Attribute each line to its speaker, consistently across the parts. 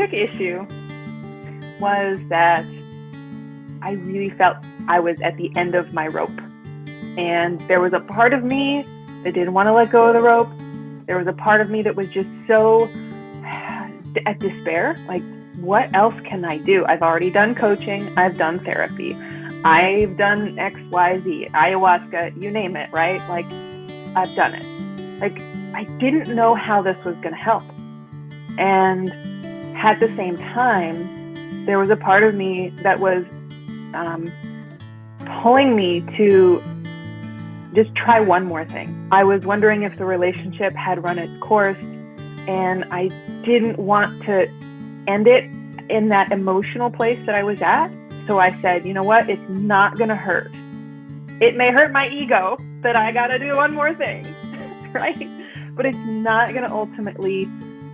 Speaker 1: specific issue was that I really felt I was at the end of my rope. And there was a part of me that didn't want to let go of the rope. There was a part of me that was just so at despair. Like, what else can I do? I've already done coaching. I've done therapy. I've done X, Y, Z, ayahuasca, you name it, right? Like, I've done it. Like, I didn't know how this was going to help. And at the same time, there was a part of me that was pulling me to just try one more thing. I was wondering if the relationship had run its course, and I didn't want to end it in that emotional place that I was at. So I said, you know what? It's not going to hurt. It may hurt my ego that I got to do one more thing, right? But it's not going to ultimately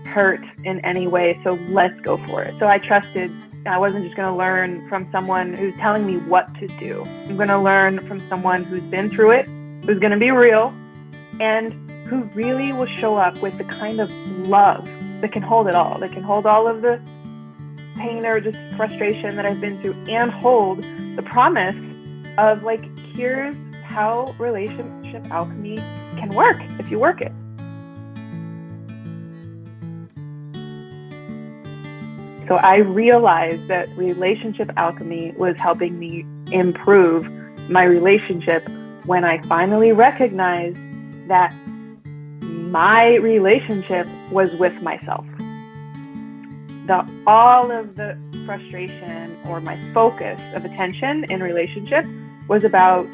Speaker 1: hurt in any way. So let's go for it. So I trusted. I wasn't just going to learn from someone who's telling me what to do. I'm going to learn from someone who's been through it, who's going to be real, and who really will show up with the kind of love that can hold it all, that can hold all of the pain or just frustration that I've been through, and hold the promise of, like, here's how relationship alchemy can work if you work it. So I realized that relationship alchemy was helping me improve my relationship when I finally recognized that my relationship was with myself. All of the frustration or my focus of attention in relationship was about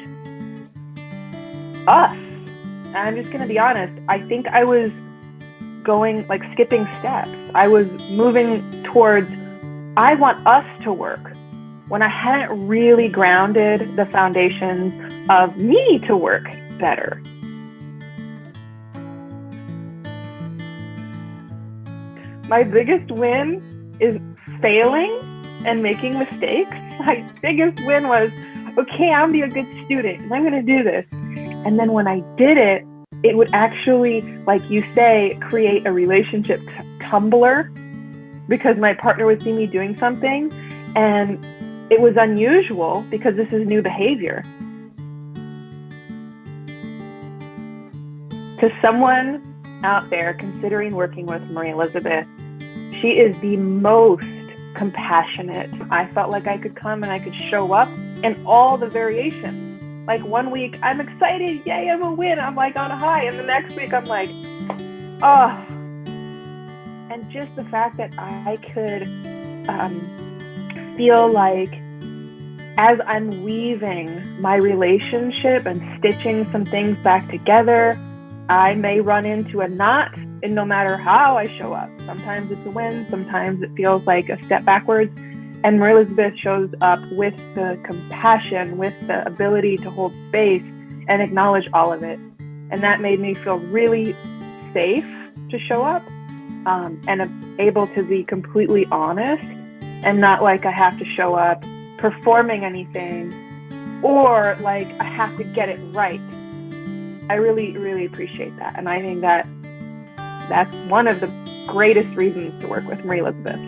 Speaker 1: us. And I'm just going to be honest, I think I was going, like, skipping steps. I was moving towards, I want us to work, when I hadn't really grounded the foundations of me to work better. My biggest win is failing and making mistakes. My biggest win was, okay, I'm going to be a good student and I'm going to do this. And then when I did it, it would actually, like you say, create a relationship tumbler, because my partner would see me doing something and it was unusual because this is new behavior. To someone out there considering working with Marie Elizabeth, she is the most compassionate. I felt like I could come and I could show up in all the variations. Like, one week, I'm excited, yay, I'm a win, I'm like on a high. And the next week, I'm like, oh. And just the fact that I could feel like, as I'm weaving my relationship and stitching some things back together, I may run into a knot, and no matter how I show up, sometimes it's a win, sometimes it feels like a step backwards. And Marie Elizabeth shows up with the compassion, with the ability to hold space and acknowledge all of it. And that made me feel really safe to show up, and able to be completely honest, and not like I have to show up performing anything or like I have to get it right. I really, really appreciate that. And I think that that's one of the greatest reasons to work with Marie Elizabeth.